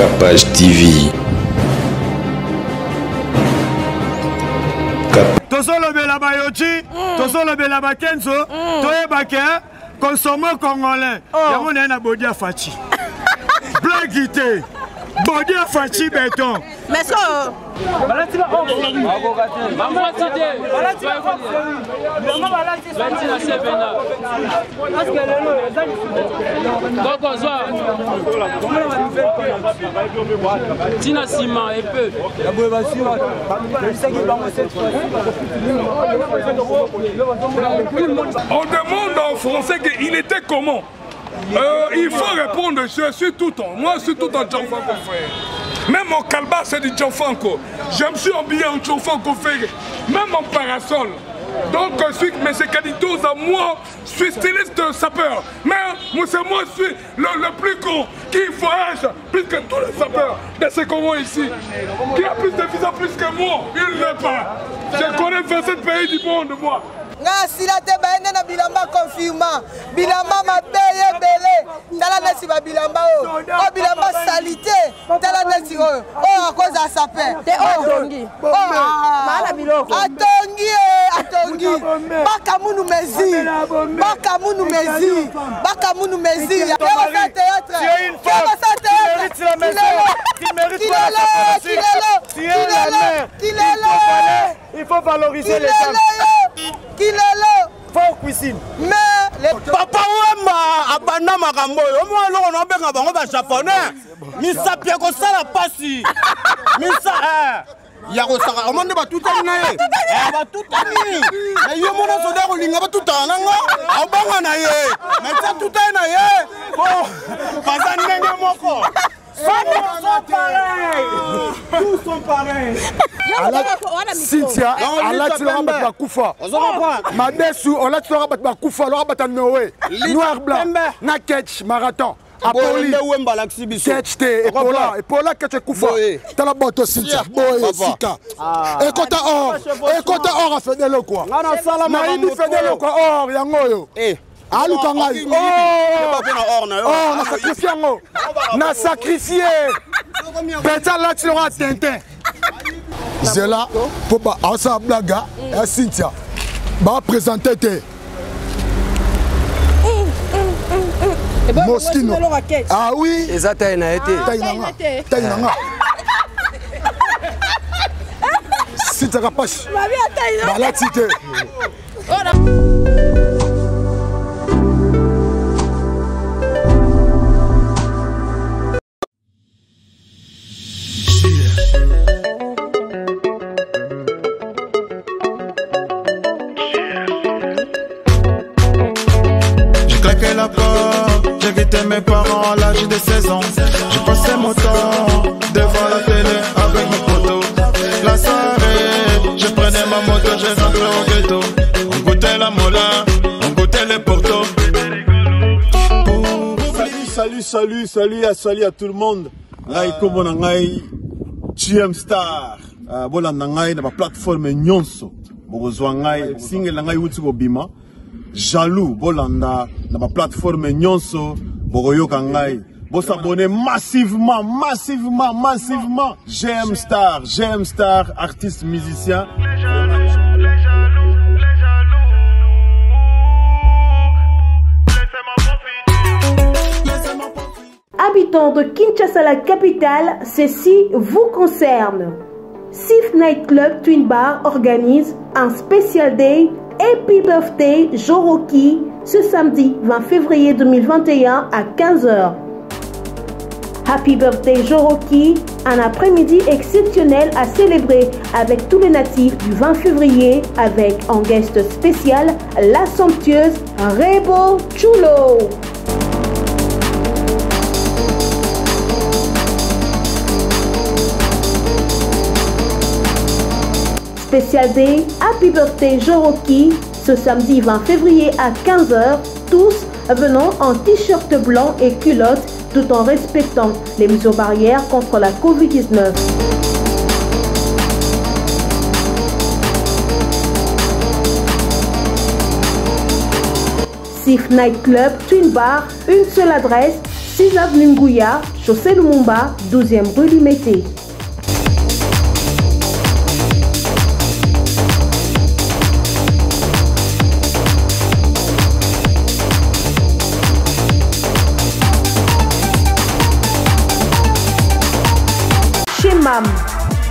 Capage TV. Tosolo bela bayoti, tosolo bela bakenzo, toye bake, consommons congolais. Yango na bodia fachi. Blaguité. Bodia fachi béton. Mais ça Tina Sima et peu. On demande en français qu'il était comment. Il faut répondre, je suis tout en. Moi, je suis tout en Djanfanko, frère. Même mon calbar, c'est du Djanfanko. Je me suis habillé en Djanfanko, frère. Même mon parasol. Donc, mais c'est Caditos à moi, je suis styliste de sapeur. Mais c'est moi, je suis le plus con qui voyage plus que tous les sapeurs de ces Congo ici. Qui a plus de visa plus que moi, il ne l'est pas. Je connais 27 pays du monde, moi. nga sila te baende na bilamba confinement bilamba mabeye belé tala nesi ba bilamba o bilamba salité tala nesi o akoza saper te otongi mala biloko atongi baka munu mezi ya théâtre il faut valoriser les femmes. Faut cuisine. Mais papa Wemba abana makambo yo mo longo no benga bango ba japonais. Misapia ko sala pasi. Misa ya ko saka o monde ba tutani na ye. Ba tutani. E yo mona soda ko linga ba tutana nga. A banga na ye. Mais ça tutani na ye. Oh, bazani nga moko. Tous sont pareils. Cynthia, Allah tu l'auras battu Koufa. Madesu, Allah tu l'auras battu Koufa, l'auras battu Noé. Noir blanc, Naketch, marathon. Apoli, Ketch te, Epola, Ketch Koufa. T'as la botte Cynthia. Boy, Sika. Ekota or a fait de l'eau quoi. Naïdou fait de l'eau quoi, or, yangoyo. Alukangai. On a sacrifié ngo. Na sacrifié. Peta là tu l'auras Tintin. Zela pour ba asa blaga et Cynthia. Ba présenter te. Moschino. Ah oui. Et ça t'as été. Taïnanga. Cynthia Capache. Ba la cité. La porte, j'ai quitté mes parents à l'âge de 16 ans. J'ai passé mon temps devant la télé avec mes potos. La soirée, je prenais ma moto, j'ai rentré au ghetto. On goûtait la mola, on goûtait les portos. Salut à tout le monde. Ngai komo na ngai GM Star. Bola na ngai na plateforme nyonso. Bozwa ngai single na ngai wuti ko bima. Jaloux bolanda na ma plateforme nyonso boyoka ngai bo s'abonner massivement GM Star artiste musicien. Habitants de Kinshasa, la capitale, ceci vous concerne. Sif Night Club Twin Bar organise un Special Day Happy Birthday Joroki ce samedi 20 février 2021 à 15 h. Happy Birthday Joroki, un après-midi exceptionnel à célébrer avec tous les natifs du 20 février avec en guest spécial la somptueuse Rebo Chulo. Special Day Happy Birthday Joroki ce samedi 20 février à 15 h, tous venant en t-shirt blanc et culotte tout en respectant les mesures barrières contre la Covid-19. Sif Night Club Twin Bar, une seule adresse, 6 avenue Ngouya, chaussée Lumumba, 12e rue Limité. Chez MAM,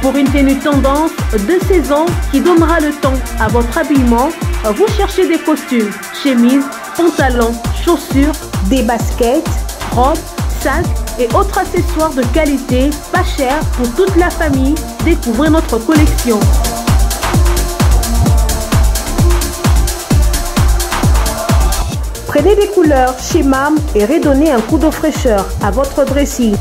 pour une tenue tendance de saison qui donnera le temps à votre habillement, vous cherchez des costumes, chemises, pantalons, chaussures, des baskets, robes, sacs et autres accessoires de qualité, pas cher pour toute la famille. Découvrez notre collection. Prenez des couleurs chez MAM et redonnez un coup de fraîcheur à votre dressing.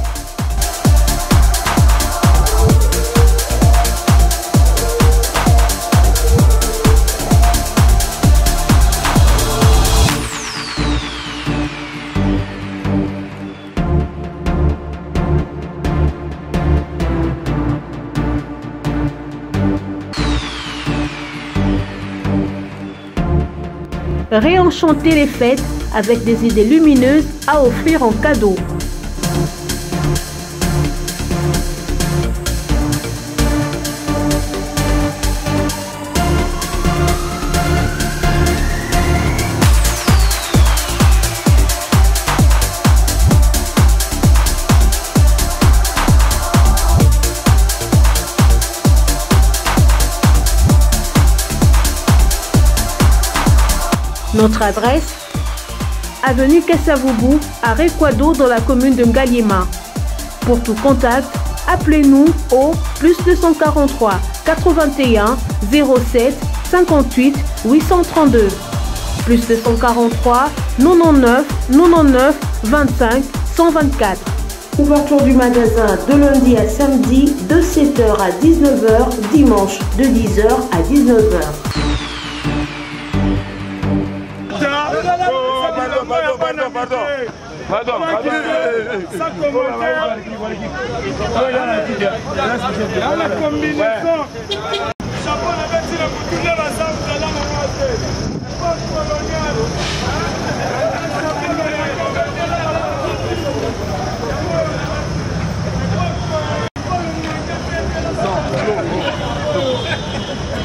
Réenchanter les fêtes avec des idées lumineuses à offrir en cadeau. Notre adresse, avenue Kassavoubou, à Rekwado dans la commune de Ngaliema. Pour tout contact, appelez-nous au +243 81 07 58 832. +243 99 99 25 124. Ouverture du magasin de lundi à samedi de 7h à 19h, dimanche de 10h à 19h. Pardon. Sans commentaire. La combinaison. Chapeau de bête, il a tourné la salle de la montée. Post-colonial.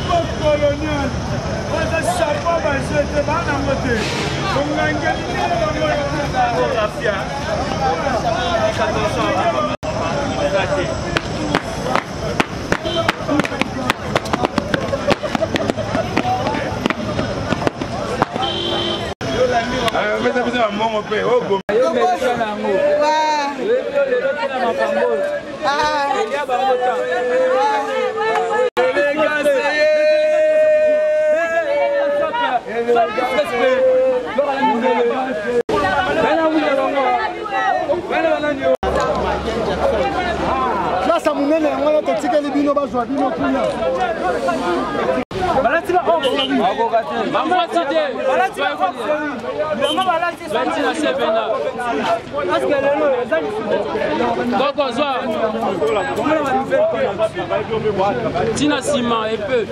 Post-colonial. Chapeau, je te bats dans le côté. Tina Sima et peu.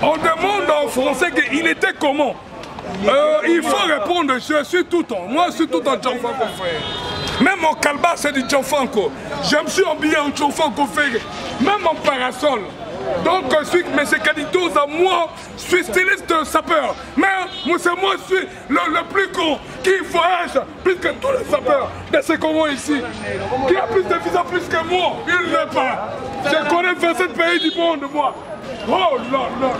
On demande en français qu'il était comment. Il faut répondre, je suis tout en. Moi, je suis tout en Tchonfanko, frère. Même mon calba, c'est du Tchonfanko. Je me suis habillé en Tchonfanko, frère. Même mon parasol. Donc, mais c'est Carlitos à moi, je suis styliste sapeur. Mais c'est moi, je suis le plus con qui voyage plus que tous les sapeurs de ces Congo ici. Qui a plus de visa plus que moi, il ne l'est pas. Je connais 27 pays du monde, moi. Oh là là là.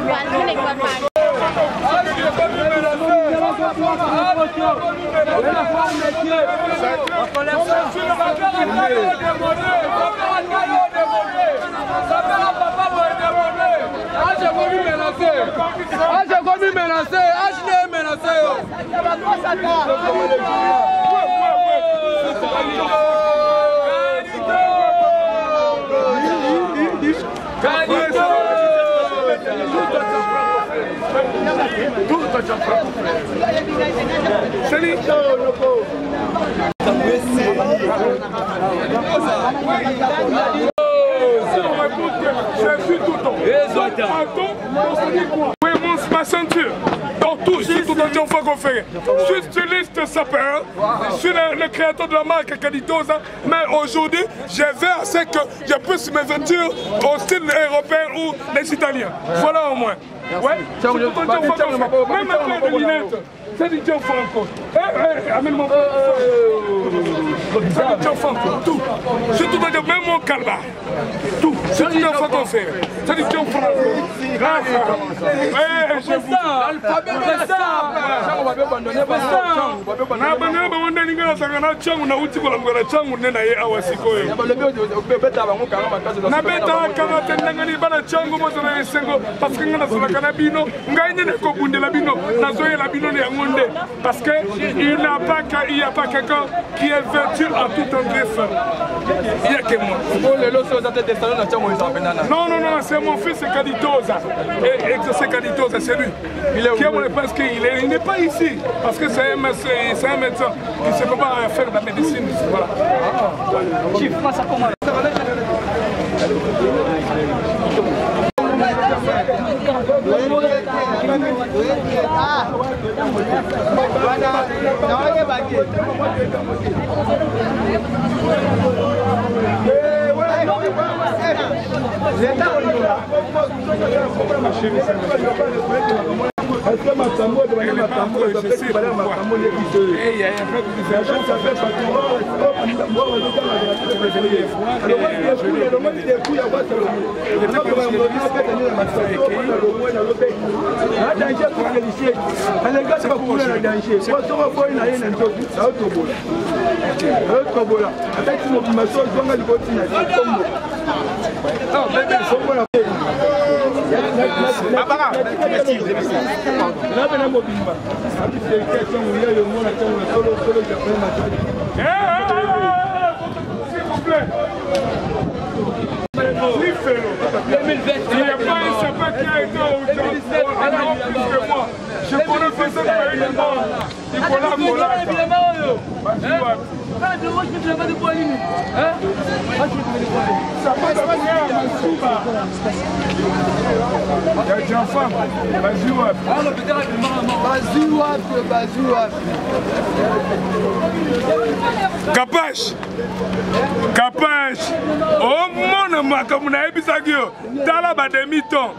Salut. Je suis tout le temps. Oui, ma ceinture. Dans tout, je suis tout dans John Franco-Ferré. Je suis styliste sapeur. Je suis le créateur de la marque Carlitos. Mais aujourd'hui, je vais à ce que je puisse me vêtir au style européen ou les Italiens. Voilà au moins. Ouais, je suis tout dans John Franco-Ferré. Même ma paire de lunettes. C'est du John Franco. Amène-moi. C'est du John Franco. Tout. Je suis tout dans John, même mon calbar. Tout. C'est du John Franco-Ferré. C'est du John Franco. Je vous. L'alphabet de ça. Parce qu'il n'y a pas quelqu'un qui est vêtu en tout en greffe. Il n'y a que moi. Non, c'est mon fils, c'est Carlitos. Et c'est Carlitos, c'est lui. Parce qu'il n'est pas ici. Parce que c'est un médecin qui ne sait pas faire de la médecine. Voilà. Je connais pas ça Capache. Oh mon makamuna ebisagio. Tala ba demi-temps.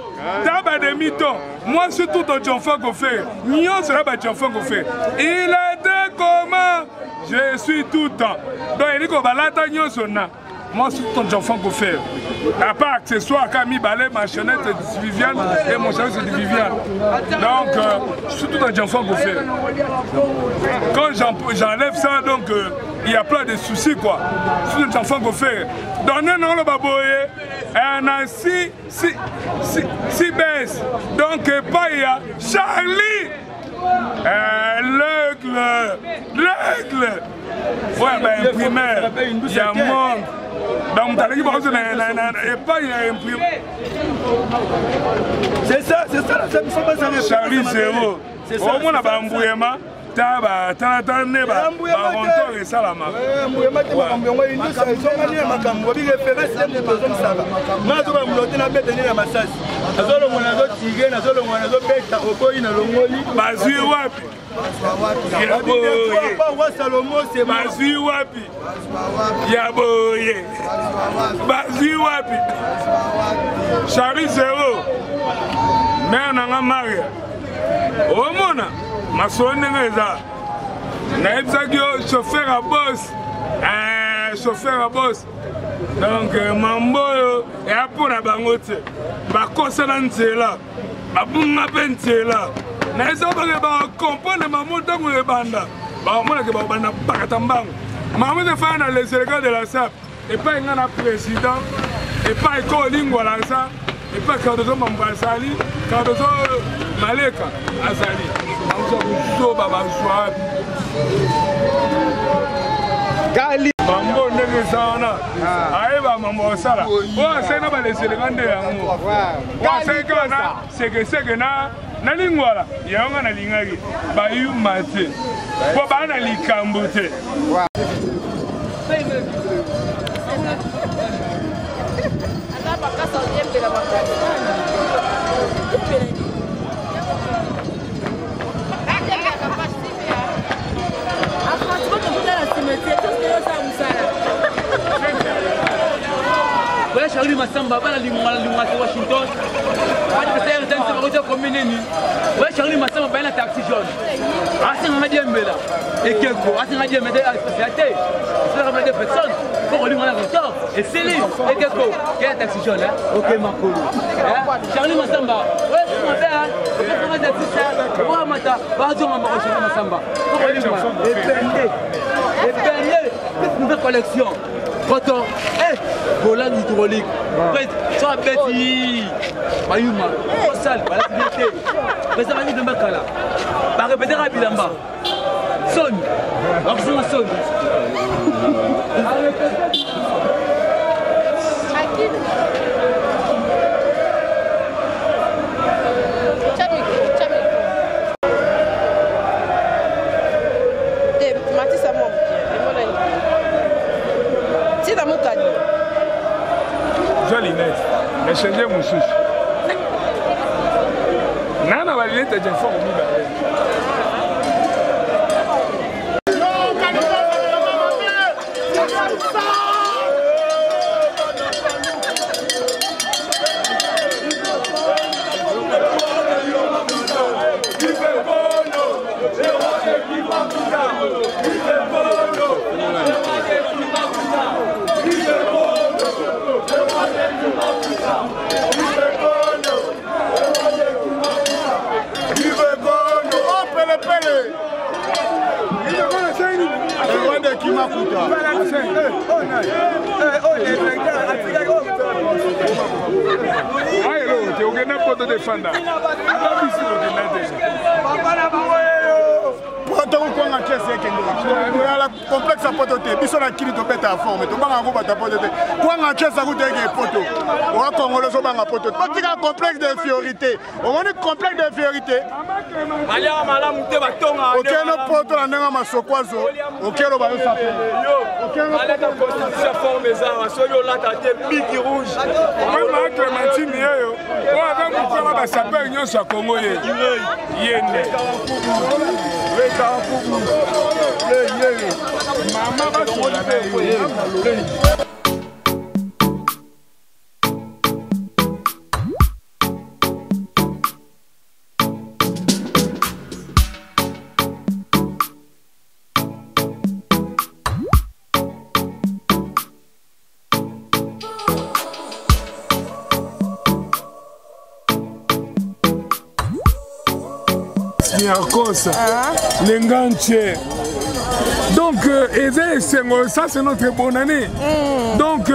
Moi je suis tout dans John Franco-Ferré. Nyon sera ba John Franco-Ferré. Il était comment? Je suis tout le temps. Donc il dit qu'on va l'attendre sonna. Moi je suis tout dans John Franco-Ferré. À part accessoires, Camille Ballet, ma chaînette c'est Viviane et mon chaîne c'est de Viviane. Donc je suis tout dans John Franco-Ferré. Quand j'enlève ça, donc il y a plein de soucis quoi. Je suis dans John Franco-Ferré. Donnez non le baboye. On a six baisses. Donc pas il y a Charlie. L'aigle. Ouais, ben primaire. Il y a monde. Donc, tu as dit que c'est ça, Charlie Zéro. Au moins, on a un Taba, et Salama. Bazui wapi? Bazui wapi? Yaboye. Bazui wapi? Charlie Zéro. Mère Nanga Maria. Omona. Masonne ngeza. Naibzagio chauffeur à boss. Chauffeur à boss. Donc mamboyo et apona bangote. Bakosa na nzela. Babunga pentela. Na eza ba comprendre maman tango e banda. Ba mona ke ba banda pakata mbango. Maman de faire les délégués de la SAP et pas un président et pas école lingua ça et pas Cardozo Mambasali, Cardozo Maleka Azali. On baba swab. Gali mambo ndenge sana. Aiba mambo sala. Wa sena ba les délégués de yango. Wa sena sege na lingwala yanga na lingaki ba yu mate. Po ba na likambo te. Charlie Massamba, la Washington. Charlie Massamba, la taxi jaune. Et quelqu'un, personne. Pour lui, et c'est lui. Et quelqu'un, qui est taxi jaune. Ok, Marco. Charlie Massamba, nouvelle collection. Photo, volant hydraulique. Sur la bête, Bayuma, sale, la liberté. Mais ça va dire de Makala. Par répéter à Bilamba. Sonne. Oxygen sonne. Mais changer mon souci. Nana va aller te dire fort au milieu. complexe à pototé, biso na kili to beta forme, to banga ngoba ta pototé. Kwa nga chesa ku teke poto. Wa Congolais so banga poto. Pas tika complexe d'infériorité. On a complexe d'infériorité. Malia malamu te batonga. OK no poto na ndenga masokwazo. OK lo ba yo sape. OK no poto constitution forme za so yo la ta te biki rouge. Même Clémentine yo. Wa ba mu kwa ba sape nyonso ya Congo ye. Yende. Weka kubu. Mama va sur la l'enganche. Donc, ça c'est notre bonne année. Donc,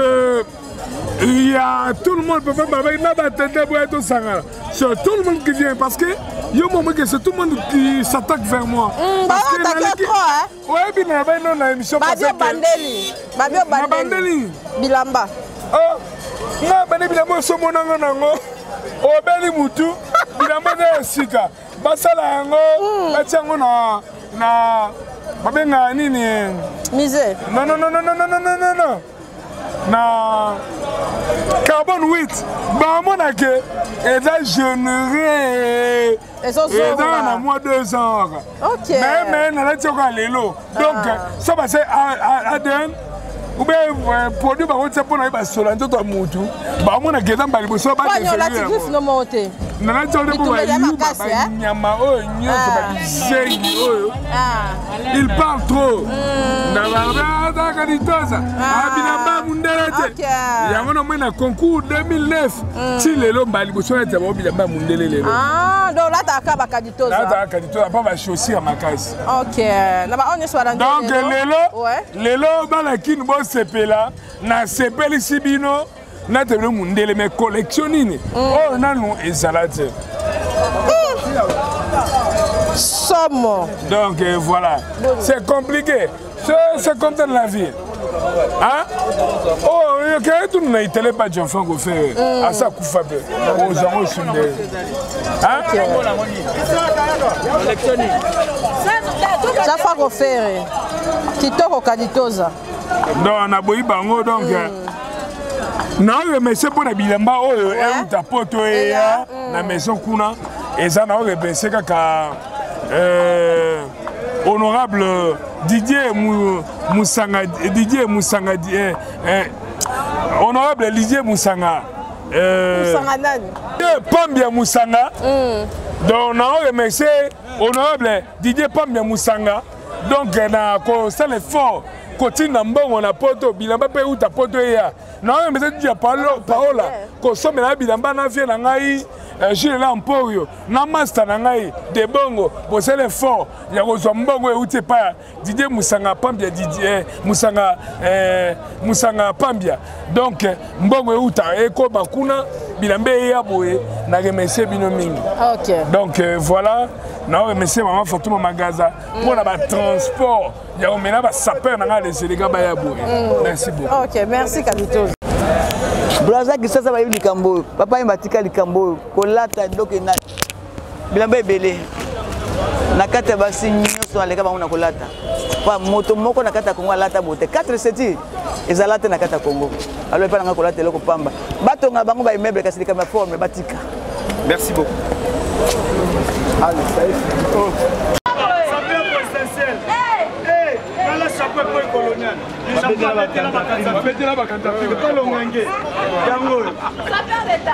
il y a tout le monde, c'est tout le monde qui vient parce que il y a un moment que c'est tout le monde qui s'attaque vers moi. Parce que ouais, bien avant la émission Bandeli. Bilamba. Oh, na Bilamba so monanga nango. O beli mutu, Bilamba de sika. Basala yango, batiango na babenga nini? Misé. Non. na carbone 8 bamonake eza généré eza na moins 2 ans mais nalati oka lelo donc ça va c'est ADN ou bien produit bakotia mpona ye basola nzoto ya mutu bamonake eza mbala liboso batezengi nalati ode mpo bayuba banyama oyo nyonso balizengi oyo il parle trop nabaataka litoza abilamba mundele te yango na mwe na concours 2009 ti lelo mbala liboso nati ya baobilamba mundele lelo donc lataka bakaditoza mpo bachaussure makasi donc lelo balakini bosepela nasepelisi bino natebele mundele mais collection nini oyo nanu ezala te somme donc voilà c'est compliqué c'est comme ça dans la vie hein oh ok tout na itele pas Jean-Franc go faire à ça kufa be ozango sunde hein collectionner Jean-Franc go faire kitoko kaditoza donc na boyi bango donc na remercier pour na bilamba oyo euta poto ya na maison kuna eza na remercier kaka honorable Didier Moussanga honorable Didier Moussanga Pambia Moussanga donc na remercier honorable Didier Pambia Moussanga donc na ko c'est l'effort côté mbongo na poto bilamba pe uta poto ya na remercier dia Paola ko somela bilamba na vie na ngai Jules Lamporio na master na ngai de bongo pour c'est l'effort ya kozwa mbongo euti pa Didier Moussanga Pambia Didier Moussanga Pambia donc mbongo euta eko bakuna bilambe ya boye na remercier bino mingi donc voilà na remercier maman Fatuma Magaza pour la transport ya omena ba sapeur na ngale selega ba ya boye merci beaucoup OK merci Kaditoza Braza kisasa ba likambo papa imbatika likambo kolata doke na bilamba ebele na kata basi nyonso aleka bango na kolata pa moto moko na kata Kongo alata bote 4 seti ezalata na kata Kongo alors pa na kolata eloko pamba bato nga bango ba immeuble kasi likama forme batika merci beaucoup allez ça y est colonial.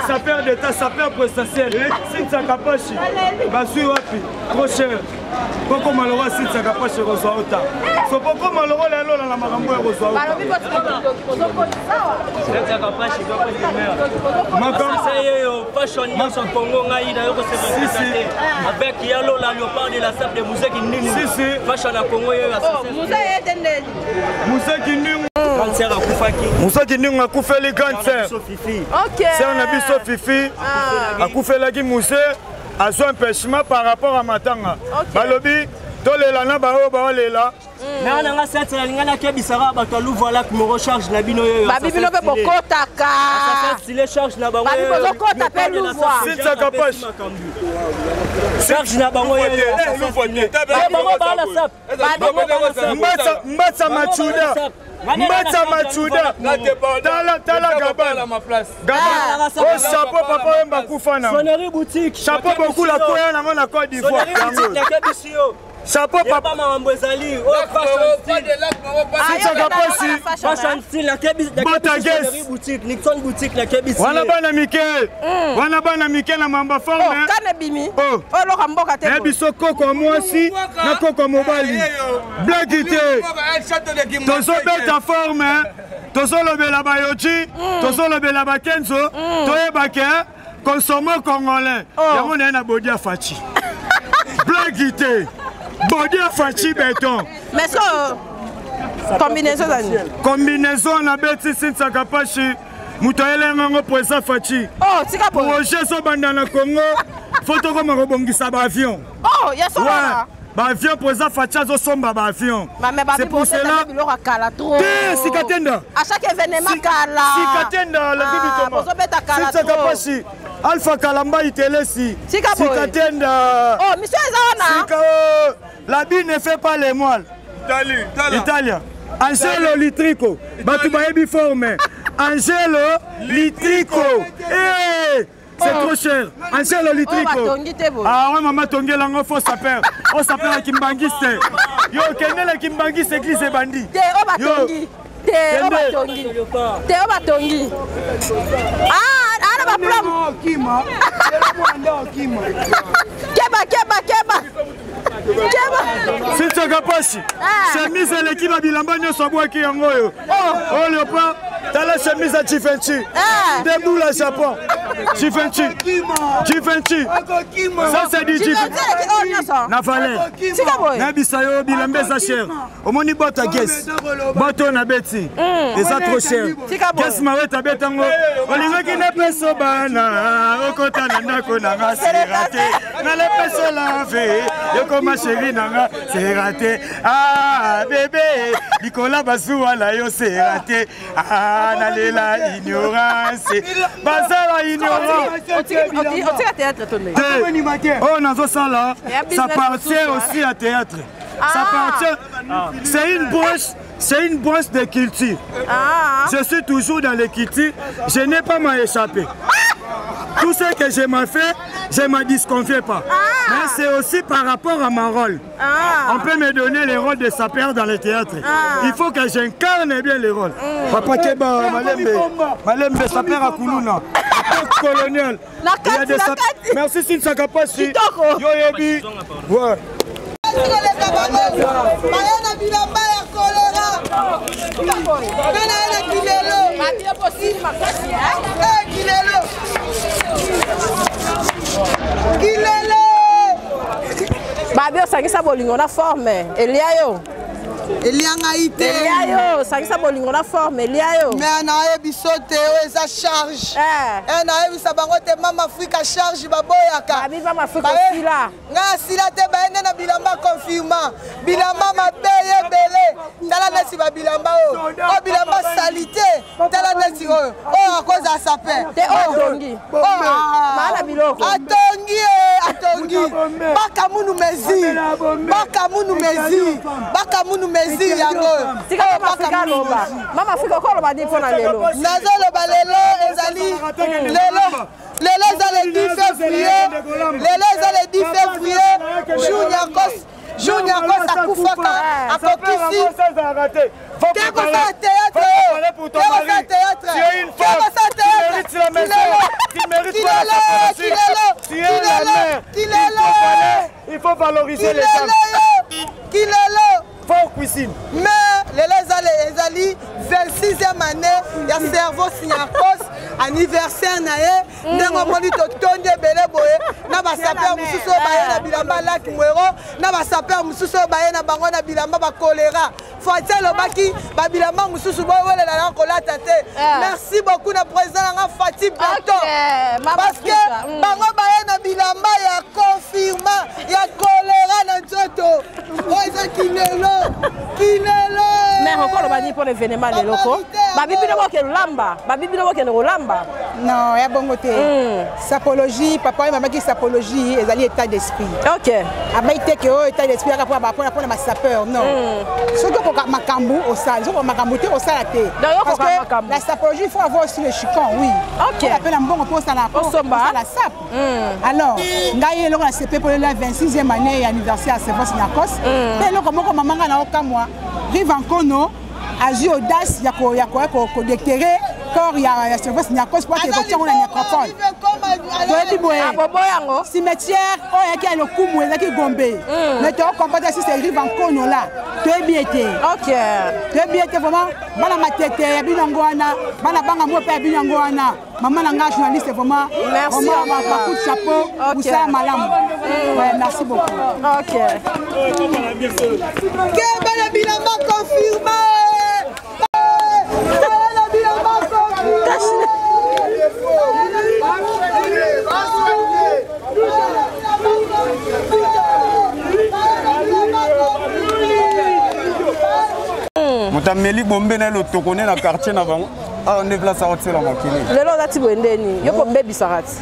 Sapeur d'État, sapeur présidentiel. Si ça capache, basui wapi, trop cher. Pourquoi malheureux si ça capache reçoit autant. So pourquoi malheureux la lola la marambo reçoit autant. Avec Yalo la léopard de la salle de musée qui nini. Fashion à Congo Moussa Kinung Moussa Kinung a coupé les cancer. Ok. C'est un habit Sofifi. A coupé la Moussa a son empêchement par rapport à Matanga. Balobi, tolela na bao baolela. Na nga sete na lingana ke bisara ba to voilà que me recharge na bino yo. Ba bino be bokotaka. Ça fait les charges na bango. Ba bino bokota pe louvoir. Si ça capache. Charge na bango yo. Bango ba la sap. Mbatsa machuda. Mbatsa machuda. Tala gabala ma place. Gabala. Oh chapeau papa wemba kufana. Sonnerie boutique. Chapeau beaucoup la koya na na Côte d'Ivoire. Chapeau papa mambo ezali o fashion style la kebis boutique Nixon boutique la kebis wana bana Mikel na mamba forme kana bimi o lo kamboka te biso koko mwasi na koko mobali blaguité tozo beta forme tozo lobela bayochi tozo lobela bakenzo toyebake consommant congolais yango na bodia fachi blaguité body fachi béton. Mais ça, combinaison d'année. Combinaison na beti sinsa kapashi. Mutoele ngango poesa fachi. Oh, tika po. Projet so banda na Congo. Photo comme rebongisa ba avion. Oh, ya so là. Ba avion poesa fachi zo somba ba avion. C'est pour cela bilo kala trop. Sikatenda. À chaque événement kala. Sikatenda la bibi Thomas. Bozo beta kala trop. Sinsa kapashi. Alpha Kalamba itelesi. Sikatenda. Oh, monsieur Ezana. La bille ne fait pas les moelles. Italien. Anselo litrico. Batu baebi forme. Angelo Litrico. C'est trop cher. Angelo Litrico. Ah ouais, maman Tongi lango faut saper. On s'appelle la Kimbangiste. Yo, Kenel la Kimbangiste église et bandit. Yo. Théo Batongi. Ah, ba plan. Keba. Si tu as capaci, chemise à l'équipe à Bilamba, nous sommes à qui en goyo. Oh, Léopard, t'as la chemise à Chifenchi. Debout la Japon. Chifenchi. Ça, c'est du Chifenchi. Navalé. Nabisayo, Bilamba, ça cher. Au moni bot à Guess. Baton à Betty. Et ça, trop cher. Guess Maouet à Betango. Olivier qui n'a pas sobana. Au côté d'un Konanga, c'est raté. N'a pas se laver. Ma chérie nanga c'est raté. Ah bébé Nicolas Bazoua là yo c'est raté. Ah nalela ignorance. Bazala ignorance. Oh nazo ça là ça appartient aussi à théâtre. Ça appartient. C'est une branche de culture. Je suis toujours dans les cultures. Je n'ai pas m'en échappé. Tout ce que je m'en fais, je ne me disconfie pas. Mais c'est aussi par rapport à mon rôle. On peut me donner les rôles de sapeur dans le théâtre. Il faut que j'incarne bien les rôles. Papa Keba, Malembe, sapeur à Koulouna. Colonial. Il y a des sapeurs. Merci Sinsa Kapasi. Yo Yebi. Ouais. Babi osangisa bolingo na forme Elia yo sangisa bolingo na forme Elia yo mais na bisote eza charge na bisa bango te mama Afrika charge baboyaka babi mama Afrika sila nga sila te baende na bilamba confirma bilamba mabeye bele tala nesi ba bilamba o bilamba salite tala nesi o akoza sape te otongi maana biloko atongi baka munu mezi yango tika mama Afrika loba mama Afrika ko loba di pona lelo nazo loba lelo ezali lelo za le 10 février Junior Kos akufaka akokisi Keko sa théâtre il faut valoriser les femmes. Fort cuisine. Mais les ezali 26e année ya cerveau Signakos anniversaire na ye ndengo moni to tonde bele boye na ba saper mususu baye na bilamba laki mwero na ba saper mususu baye na bango na bilamba ba choléra Fatia lobaki ba bilamba mususu boye wele na kolata te. Merci beaucoup na président nga Fati Beto parce que bango baye na bilamba ya confirma ya choléra na nzoto oza kinelo mais encore bani pour l'événement les locaux babibi no ke lamba non ya bongo te sapologie papa et maman qui sapologie ezali état d'esprit OK abaite ke o état d'esprit ka pour ma sapeur non surtout ko makambu au sale surtout makambu te au sale te parce que la sapologie il faut avoir aussi le chicon oui OK appelle un bon pour ça la sap alors ngai eloko na CP pour la 26e année anniversaire à Cerveau Signakos mais eloko moko maman na okamwa rive en kono agi audace ya ko déterrer corps ya Cerveau Signakos pour que on a nécropole toyebi boye cimetière oyo yaki ya lokumu ezalaki Gombe mais to comprendre si c'est rive en kono là toyebi ete toyebi ete vraiment bana matete ya binango wana bana banga mo pe ya binango wana maman nanga journaliste vraiment merci beaucoup de chapeau vous ça malam merci beaucoup OK que bana bilamba confirmé Motameli bombe na lo tokone na quartier na bango. Ah on est place à hôtel en makini. Lelo dati bondeni. Yo ko bebi sarati.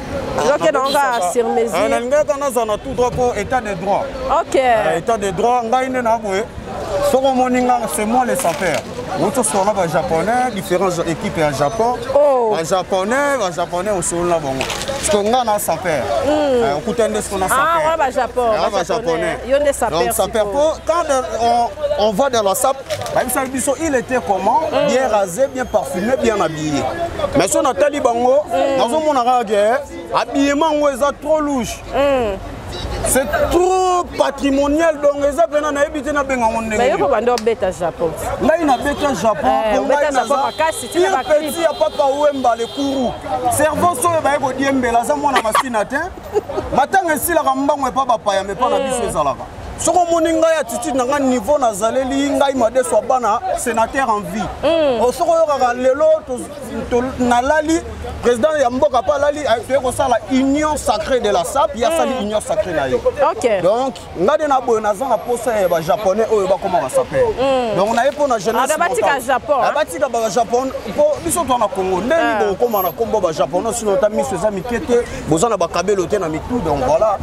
Yo ke nanga sur mesure. On a ngata na zana tout droit pour état de droit. OK. État de droit ngai ne na boye. Soko moninga c'est moi les sapeurs. Nous sommes les Japonais, différentes équipes en Japon. Les Japonais au sol là bon. Ce qu'on a ça perd. On coûte un ce qu'on a ça perd. Ah, Japon. Les Japonais. Donc ça perd pas. Quand on va dans la SAP, il était comment? Bien rasé, bien parfumé, bien habillé. Mais si on a tali bango, dans un monde habillement est trop louche. C'est trop patrimonial, donc les gens n'ont évité na benga monde. Mais il faut vendre bêta Japon. Là il a bêta Japon. Bêta Japon makasi tu vas petit à papa Wemba le kourou. Cerveau so ba ko diembe la za mwana machine atin. Matanga si la kambango pas papa ya mais pas na biso ezalaka. Soko moninga ya attitude na niveau na zaleli ngai made so bana sénateur en vie. O soko yoka lelo to na lali président ya mboka pa lali to ko sala union sacrée de la SAP ya sali union sacrée na yo. OK. Donc ngade na boyo na zanga posa ba japonais oyo ba koma ba SAPER. Donc na yepo na jeunesse. Abatika Japon. Abatika ba Japon po biso to na Congo. Ndeni bo koma na kombo ba japonais sino ta miso za mikete bozana ba kabelo te na mitu donc voilà.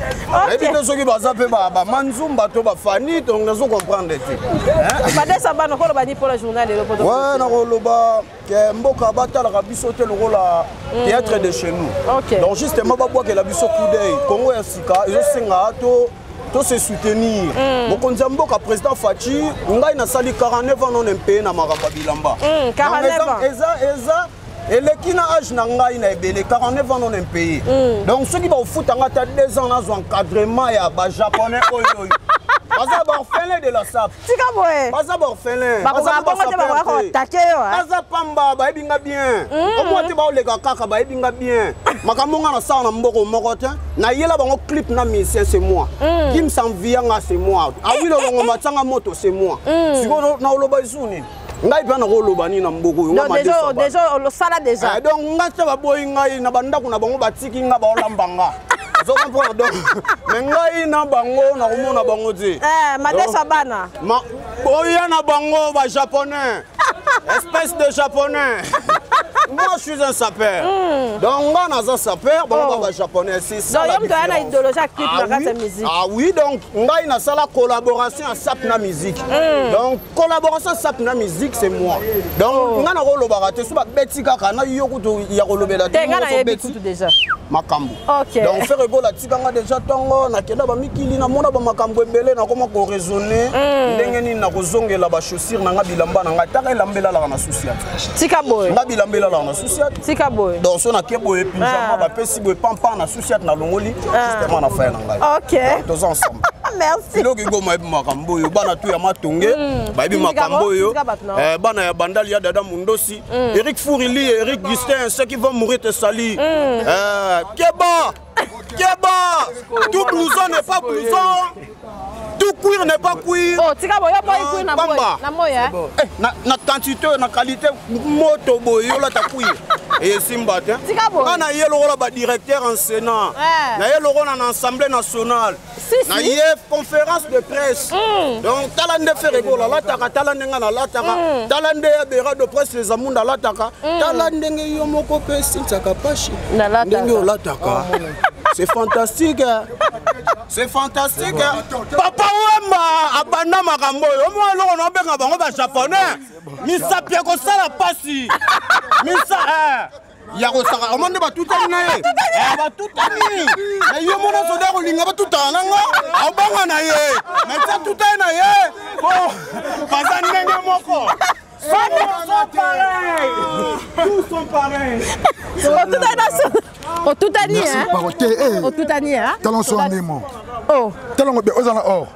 Et puis soki ba zape ba manzumba to ba fani donc nous comprendre te. Madès abana ko ba ni pour la journée le poto. Ouais na ko loba ke mboka batala ka biso te le la théâtre de chez nous. Okay. Donc justement ba que la biso coup d'œil Congo ya sika yo senga to se soutenir. Mokonzi mboka président Fachi ngai na sali 49 ans non MP na makamba bilamba. 49 ans. Eza et les qui n'a âge n'a pas eu 49 ans non impayé. Donc ceux qui vont foutre en 2 ans dans encadrement et à japonais Baza orphelin de la SAP. Baza orphelin. Baza pamba ba ebinga bien. Comment tu vas le kaka ba ebinga bien. Makamonga na sa na mboko moko te. Na yela bango clip na musicien c'est moi. Kim Sanvianga c'est moi. Awi lo matanga moto c'est moi. Siko na oloba izuni. Ngai pa na koloba ni na mboko yo déjà le sala déjà. Donc ngata ba boy ngai na banda kuna bango batiki nga ba olambanga. Zo comprendre donc mais ngai na bango na komona bango te. Madesa bana. Boya na bango ba japonais. Espèce de japonais. Moi je suis un sapeur. Donc moi na sapeur bango ba japonais c'est ça. Donc il y a une idéologie clip na la musique. Ah oui donc ngai na sala collaboration à SAP na musique. Donc collaboration SAP na musique c'est moi. Donc nga na koloba te so ba beti kaka na yo kutu ya kolobela te. Nga na yebi kutu déjà. Makambo. OK. Donc faire gola tikanga déjà tongo na kenda ba mikili na mona ba makambo ebele na koma ko raisonner ndenge nini na kozongela ba chaussure na nga bilamba na nga taka elambela la na souciat. Tika boy. Nga bilambela la na souciat. Tika boy. Donc so na kebo e pyjama ba pesi boy pampa na souciat na longoli justement na faire na nga. OK. Tous ensemble. Merci. Loki go ma makambo yo bana tu ya matonge ba bi makambo yo bana ya bandali ya dada mundosi Eric Fourili Eric Gustin ceux qui vont mourir te salir. Keba! Tout blouson n'est pas blouson. Tout cuir n'est pas cuir. Oh, tika boyo boy cuir na boy. Na moya. Na quantité, na qualité moto boyo la ta cuir. Et simba te. Tika boy. Na yelo la ba directeur en Sénat. Na yelo na Assemblée nationale. Na yé conférence de presse. Donc talande faire gola la taka talande ngana la taka. Talande ya bera de presse les amunda la taka. Talande ngi yo moko pe sintaka pashi. Na la taka. Ngi la taka. C'est fantastique. C'est fantastique. Papa Wemba abanda makambo yo mo lo no benga bango ba japonais. Misa pia ko sala pasi. Misa ya ko saka omande ba tutani na ye. Ba tutani. Na yo mo na soda ko linga ba tutana nga. Abanga na ye. Mais ça tutani na ye. Bon, pas ndenge moko. Tous sont pareils. Au tout année, hein? Au tout année, hein? Talon sur un démon. Oh. Talon aux or.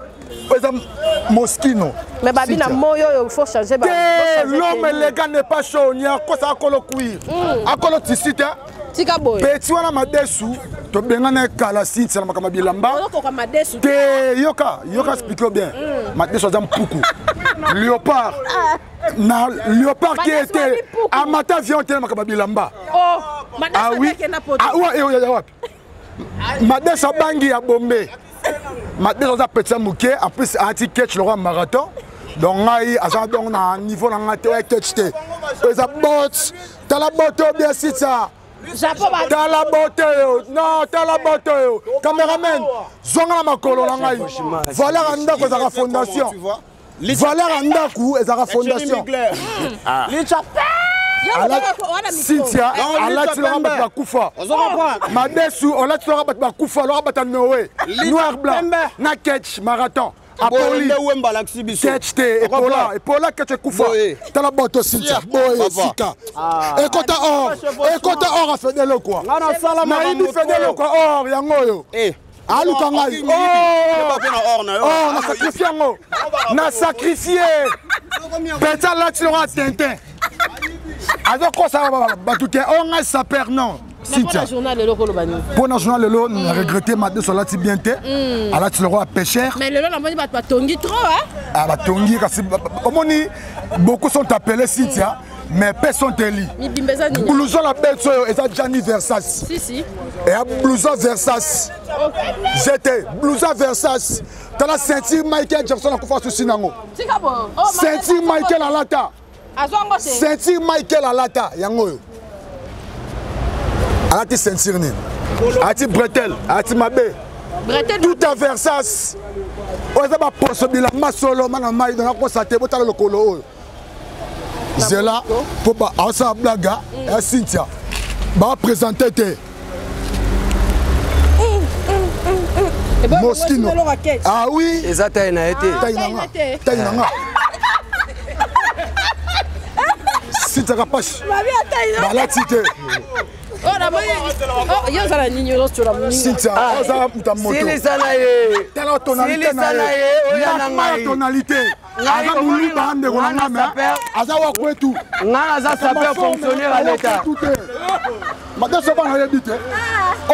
Moschino. Mais babi na moyo il faut changer. L'homme élégant n'est pas chaud. Il y a quoi ça à colo cuir. À colo tissu. Tika boy. Petit wana madesu. To bengana kala sit ça makama bilamba. Ko madesu. Te yoka explique bien. Madesu azam puku. Léopard. Na léopard qui était à mata viande makama bilamba. Oh, madesu qui na poto. Ah ouais wapi. Madesu bangi ya bombe. Madesu za petit mouké en plus anti catch le roi marathon. Donc ngai aza donc na niveau na ngate catch te. Eza bot. T'as la botte bien sit ça. T'as la beauté, non, t'as la beauté. Caméraman, zonga la makolo la ngai. Voilà randa ko za fondation. valeur à Ndaku et à fondation. Cynthia, Allah tu l'auras battu Koufa. Madesu, Allah tu l'auras battu Koufa, l'auras battu Noé. Noir blanc, na catch marathon. Apoli, catch te, Epola catch Koufa. T'as la botte Cynthia, boy, Sika. Et quand t'as or à faire de quoi. Naïdi fait de quoi, or, yangoyo. Alou Kangai, oh, na sacrifié, na sacrifié. Pétale là tu l'auras Tintin. Alors quoi ça va batouter on a sa père non. Pour la journal le loco le bani. Pour la journal le lot on a regretté ma deux sur la bien té. Alors tu le roi pêcheur. Mais le lot la moni ba tongi trop hein. Ah ba tongi kasi omoni beaucoup sont appelés Cynthia mais personne teli. Blouson la belle soyo et ça Gianni Versace. Si. Et blouson Versace. J'étais blouson Versace. T'as la ceinture Michael Jackson la koufa sur Sinango. Ceinture Michael Alata. Ceinture Michael Alata, yangoyo. Alati ceinture ni. Alati bretelle, alati mabe. Tout à Versace. On a pas possible la masolo mana mai dans la constater botala le colo. Zela pour pas asa blaga et Cynthia. Ba présenter te. Moschino. Ah oui, ezata ina été. Tainanga. Si tu as pas la tite. Oh la moyenne. Oh, il y a ça la ligne rose sur la ligne. Si tu as ça ta moto. Si les salaye. Telle tonalité. Si les salaye, la tonalité. Aga mouli bande ronanga mais aza wa kwetu. Ngana za saper fonctionnaire à l'état. Madame ça va na habiter.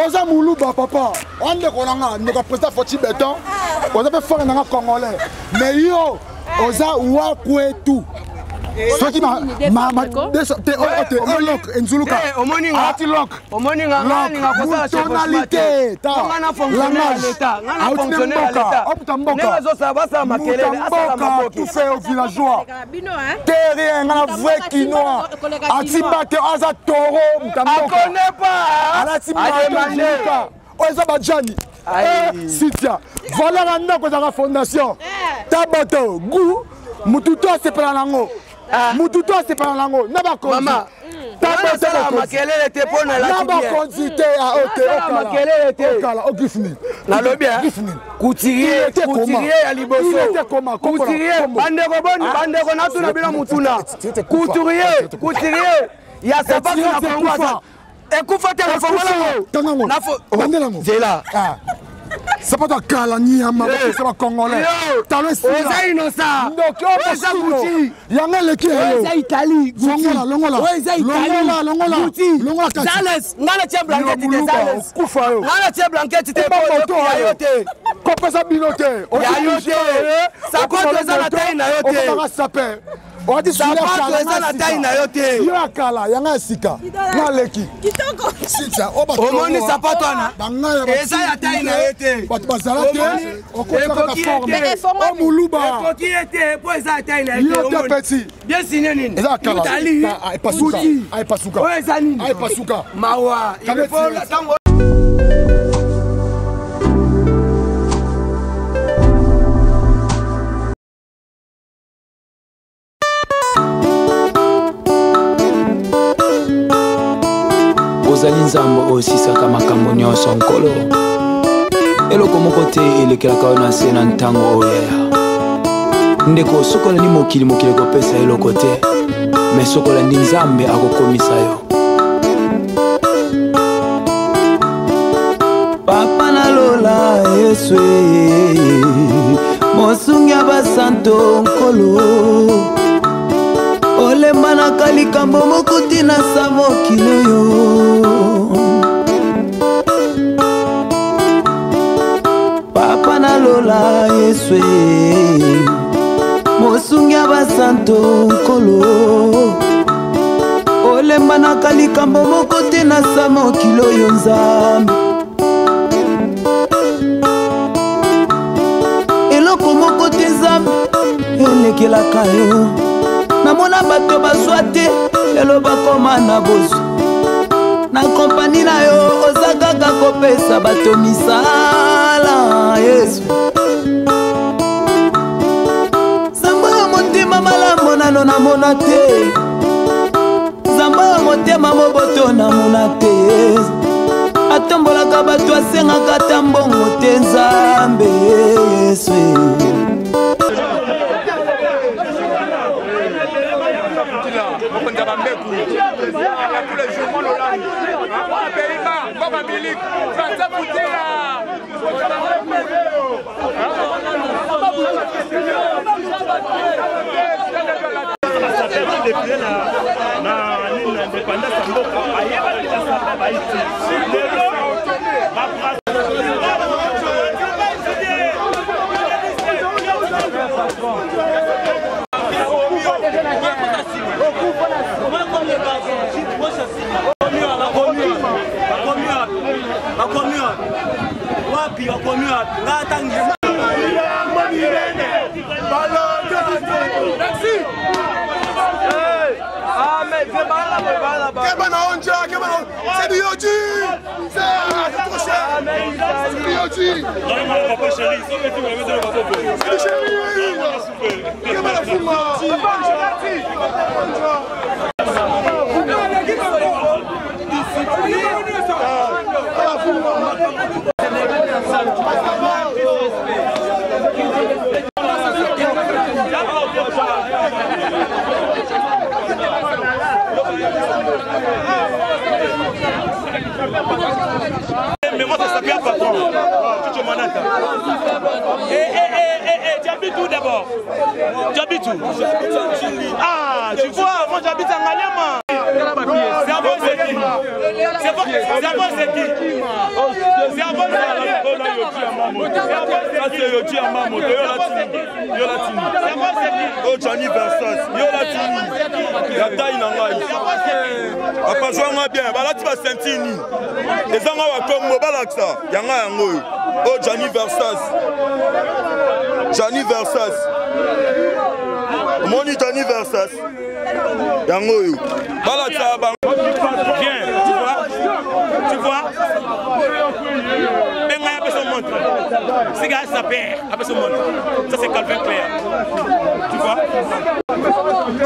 Oza moulu ba papa. On de ronanga ne ka président Foti Béton. Oza pe faire na congolais. Mais yo oza wa kwetu. Ce qui m'a Nzuluka. Tonalité. Tout fait au villageois. Terrien, un vrai quinoa. Atibate, Aza Toro, Mtamboka. Ozabadjani. Cynthia. Voilà la fondation. Tabato, Gou, Mututo, c'est pas l'ango. Mututo c'est pas lango naba ko mama taba makelele te pona la naba konzite a ote makelele te kala o gifni na lobia kutirie ya liboso kutirie bandeko na tuna bila mutuna kutirie ya sababu na kongwa ekufa te na fongola nafo bandelango jela c'est pas ta calani à ma c'est pas congolais talent c'est innocent donc il y en a qui c'est Italie longola Zales ngala tia blanquette de Zales kufa yo ngala tia blanquette te yote kopesa binote yote ça compte za la taille na yote on va saper on dit ça compte za la taille na yote yo akala yanga sika na leki kitoko sita omoni sapato ana eza ya taille na yote bat bazala te on continue la forme o muluba qui était pour eza ya taille na yote yo petit bien signé nini eza akala ay pasuka ouais eza nini ay pasuka mawa il faut la tango ozali nzambe osisaka makambo nyonso nkolo eloko moko te elekelaka yo na se na ntango oyeya ndeko soki olandi mokili kopesa eloko te me soki olandi nzambe akokomisa yo papa nalola yesu mosungi ya basanto nkolo olembanaka likambo moko tina sa mokili oyo papa nalola yesu mosungi ya basanto nkolo olembanaka likambo moko tina sa mokili oyo nzambe eloko moko te nzambe elekelaka yo namona bato bazwa te lelo bakoma na bozwa na kompani na yo oza kaka kopesa bato misala yesu lelo namona te zamba ya motema moboto namona te atombolaka bato asengaka ata mbongo te nzambe yesu C'est du Yoji. C'est trop cher. C'est du Yoji. C'est du chéri. Mais moi, ça s'appelle patron. Tu te manettes. Tu habites où d'abord? Tu habites où? Ah, tu vois, moi j'habite à Ngaliama. C'est à bon, c'est qui? C'est à bon, c'est qui? C'est à bon, c'est Yoji Amamoto. Yo la tini. Oh, Johnny Versace. Yo la tini. Yata inangai. Apa jouanga bien. Bala tu vas sentir ni. Les gens wa comme balaksa. Yanga yango. Oh, Johnny Versace. Johnny Versace. Moni Johnny Versace. Yango yo. Balaksa bang. Viens, tu vois? Benga ya personne montre. C'est gars ça perd, à personne montre. Ça c'est Calvin Clair. Tu vois?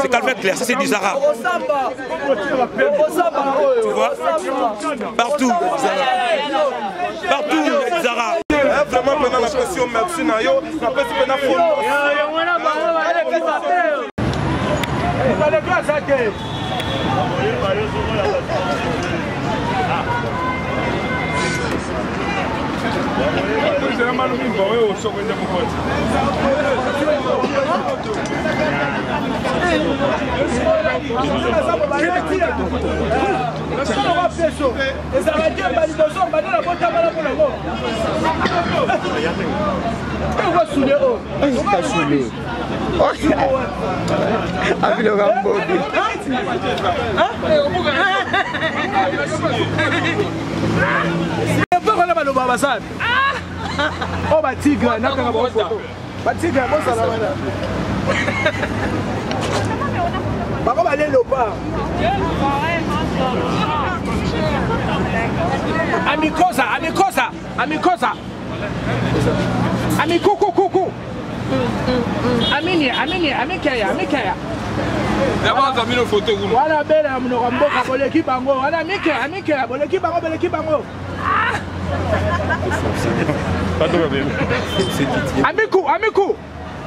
C'est Calvin Clair, ça c'est du Zara. Tu vois? Partout, Zara. Partout, Zara. Vraiment pendant la pression merci na yo, na pesi pendant fond. Oh, bah tigre, n'a pas photo. Bah tigre, bon ça là. Bah comment aller le pas? Amikosa. Coucou. Amikaya. D'abord, on a mis nos photos. Voilà, belle, on a mis l'équipe bango. Voilà, Amikaya, l'équipe bango.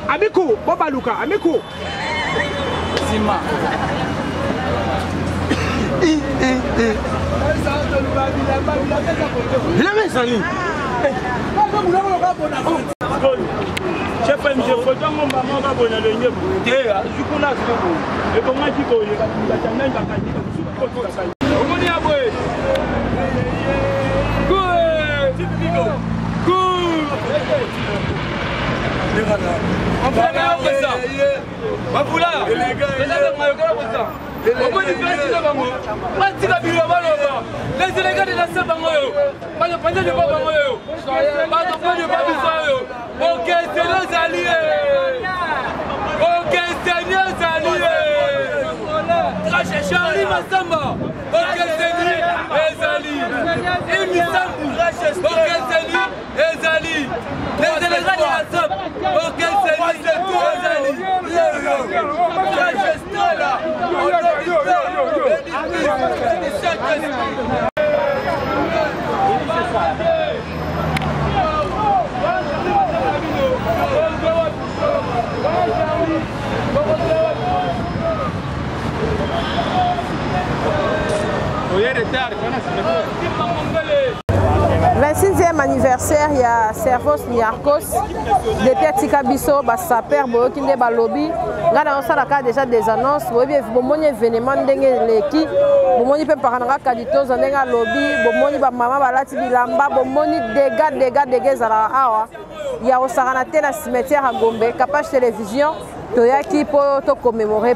Amiku, Boba Luka, Amiku. Sima. Il a mis ça, lui. Chef MG, faut que mon maman va bonner le nier. Je connais ce que et comment tu connais quand tu as même pas dit. On y a boy. On va aller au ça. Mapula. Les gars, on peut dire que c'est pas moi. Pas de la bio baloba. Les Sénégalais de la Sabango. Pas de pas de Babango. Pas de pas de Babisayo. OK, c'est nos alliés. OK, c'est nos alliés. Charlie Massamba. OK, c'est lui. Les alliés. Et Missambu. OK, c'est lui. Les alliés. Les Sénégalais de la Sab. OK, c'est lui. Les alliés. 26e anniversaire, il y a Servos Niarkos, depuis Tikabiso, Saper, Boyokinde, Balobi. Là, on a déjà des annonces. Vous avez un événement, l'équipe, vous avez un Kaditos, un lobby, vous avez maman, balati bilamba, vous avez dégâts à il y a aussi un cimetière à Gombe, Capage Télévision, Toyaki pour commémorer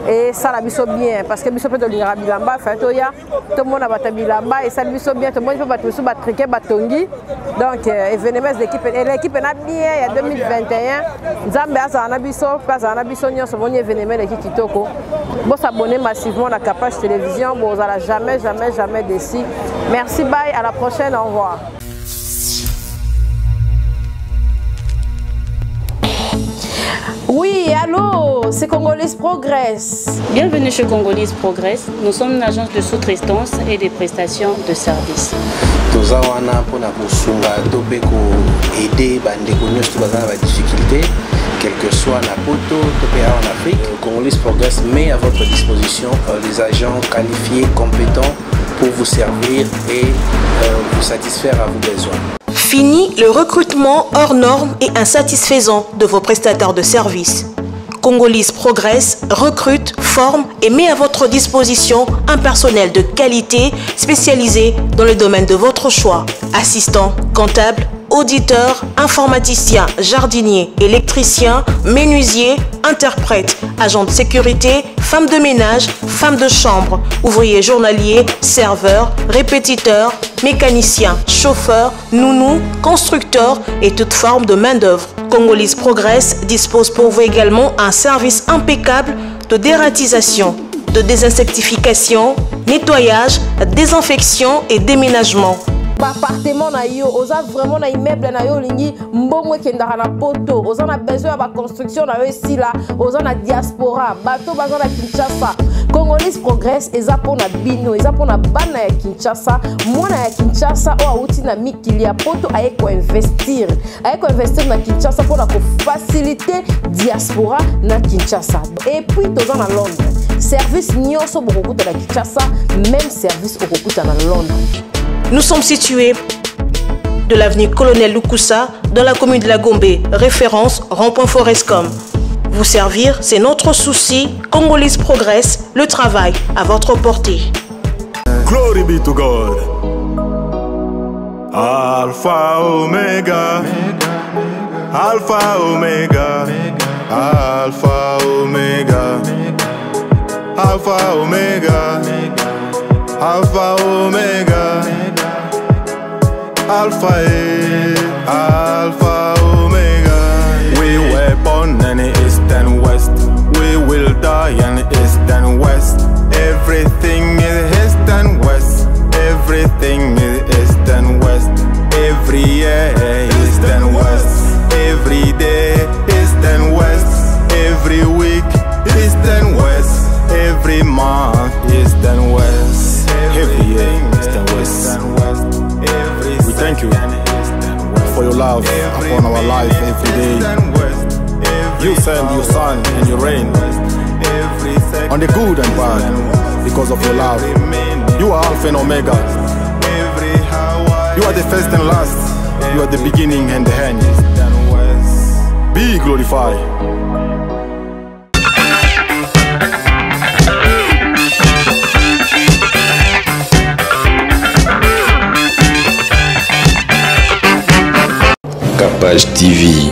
et ça la biso bien parce que biso peut lire bilamba fait toya tout le monde a battu bilamba et ça biso bien tout le monde peut battre sous battriquer batongi donc événement d'équipe et l'équipe est bien il y a 2021 Nzambe azana biso pas ana biso nyonso bon événement l'équipe kitoko bon s'abonner massivement à la Capage Télévision bon vous allez jamais déçu. Merci, bye, à la prochaine, au revoir. Oui, allô, c'est Congolese Progress. Bienvenue chez Congolese Progress. Nous sommes une agence de sous-traitance et des prestations de services. Nous avons aider les difficultés, quel que soit Napoto, en Afrique. Congolese Progress met à votre disposition les agents qualifiés, compétents pour vous servir et vous satisfaire à vos besoins. Fini le recrutement hors normes et insatisfaisant de vos prestataires de services. Congolese Progress recrute, forme et met à votre disposition un personnel de qualité spécialisé dans le domaine de votre choix. Assistant, comptable, auditeur, informaticien, jardinier, électricien, menuisier, interprète, agent de sécurité, femme de ménage, femme de chambre, ouvrier journalier, serveur, répétiteur, mécanicien, chauffeur, nounou, constructeur et toute forme de main-d'œuvre. Congolese Progress dispose pour vous également un service impeccable de dératisation, de désinsectification, nettoyage, désinfection et déménagement. Appartement na yo, oza vraiment na immeuble na yo lingi mbongo kendaka na poto, oza na besoin ya construction na yo ici là, oza na diaspora, bato baza na Kinshasa. Congolese Progress eza pona bino, eza pona bana ya Kinshasa, mwana ya Kinshasa o auti na mikili ya poto aye ko investir na Kinshasa pona ko faciliter diaspora na Kinshasa. Et puis toza na Londres. Service nyonso bokokuta na Kinshasa, même service okokuta na Londres. Nous sommes situés de l'avenue Colonel Lukusa dans la commune de la Gombe, référence rond-point Forescom. Vous servir, c'est notre souci. Congolese Progress, le travail à votre portée. Glory be to God. Alpha Omega. Alpha Omega. Alpha Omega. Alpha Omega. Alpha Omega. Alpha Alpha Omega. We were born in the east and west. We will die in the east and west. Everything is east and west. Everything is east and west. Every year east and west. Every day east and west. Every week east and west. Every month east and west. Every year east and west. We thank you for your love upon our life every day. You send your sun and your rain on the good and bad because of your love. You are Alpha and Omega. You are the first and last. You are the beginning and the end. Be glorified. Capage TV.